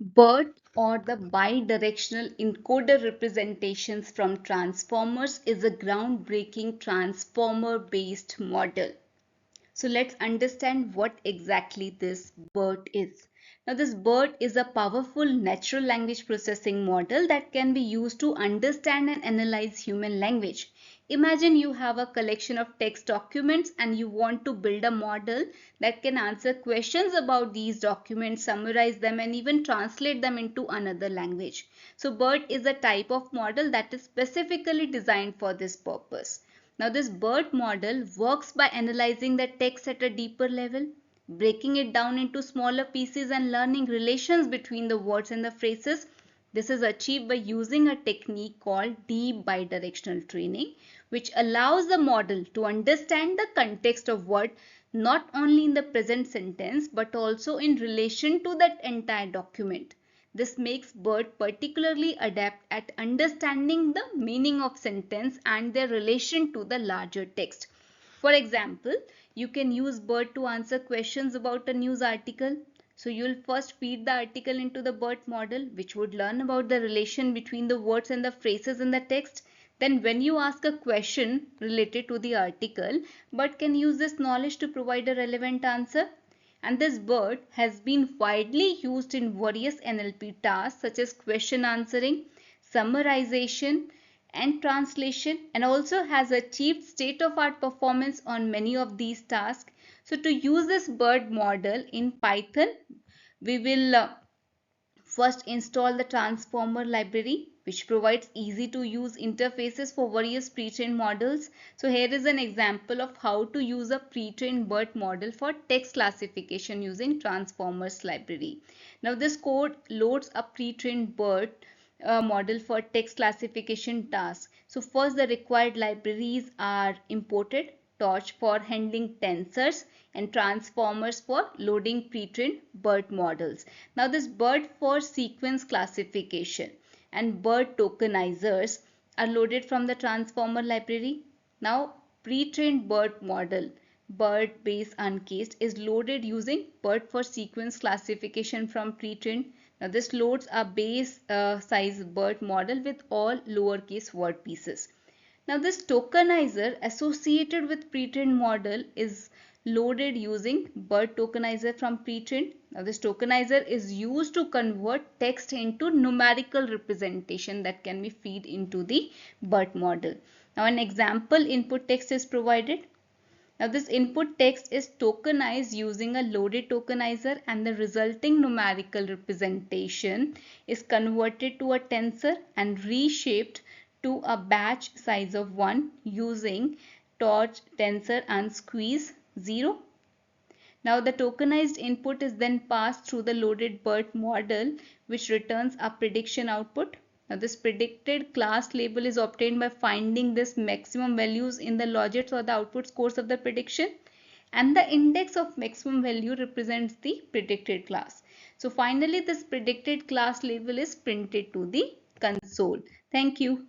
BERT, or the bidirectional encoder representations from transformers, is a groundbreaking transformer-based model. So let's understand what exactly this BERT is. Now this BERT is a powerful natural language processing model that can be used to understand and analyze human language. Imagine you have a collection of text documents and you want to build a model that can answer questions about these documents, summarize them, and even translate them into another language. So BERT is a type of model that is specifically designed for this purpose. Now this BERT model works by analyzing the text at a deeper level, breaking it down into smaller pieces and learning relations between the words and the phrases. This is achieved by using a technique called deep bidirectional training, which allows the model to understand the context of word not only in the present sentence but also in relation to that entire document. This makes BERT particularly adept at understanding the meaning of sentence and their relation to the larger text. For example, you can use BERT to answer questions about a news article. So you'll first feed the article into the BERT model, which would learn about the relation between the words and the phrases in the text. Then when you ask a question related to the article, BERT can use this knowledge to provide a relevant answer. And this BERT has been widely used in various NLP tasks such as question answering, summarization, and translation, and also has achieved state-of-art performance on many of these tasks. So to use this BERT model in Python, we will first install the transformer library, which provides easy to use interfaces for various pre-trained models. So here is an example of how to use a pre-trained BERT model for text classification using transformers library. Now this code loads a pre-trained BERT model for text classification tasks. So first the required libraries are imported: Torch for handling tensors and transformers for loading pre-trained BERT models. Now this BERT for sequence classification and BERT tokenizers are loaded from the transformer library. Now pre-trained BERT model, BERT base uncased, is loaded using BERT for sequence classification from pre-trained. Now this loads a base size BERT model with all lowercase word pieces. Now this tokenizer associated with pre-trained model is loaded using BERT tokenizer from pre-trained. Now this tokenizer is used to convert text into numerical representation that can be fed into the BERT model. Now an example input text is provided. Now this input text is tokenized using a loaded tokenizer, and the resulting numerical representation is converted to a tensor and reshaped to a batch size of 1 using torch, tensor and squeeze 0. Now the tokenized input is then passed through the loaded BERT model, which returns a prediction output. Now this predicted class label is obtained by finding this maximum values in the logits or the output scores of the prediction, and the index of maximum value represents the predicted class. So finally this predicted class label is printed to the console. Thank you.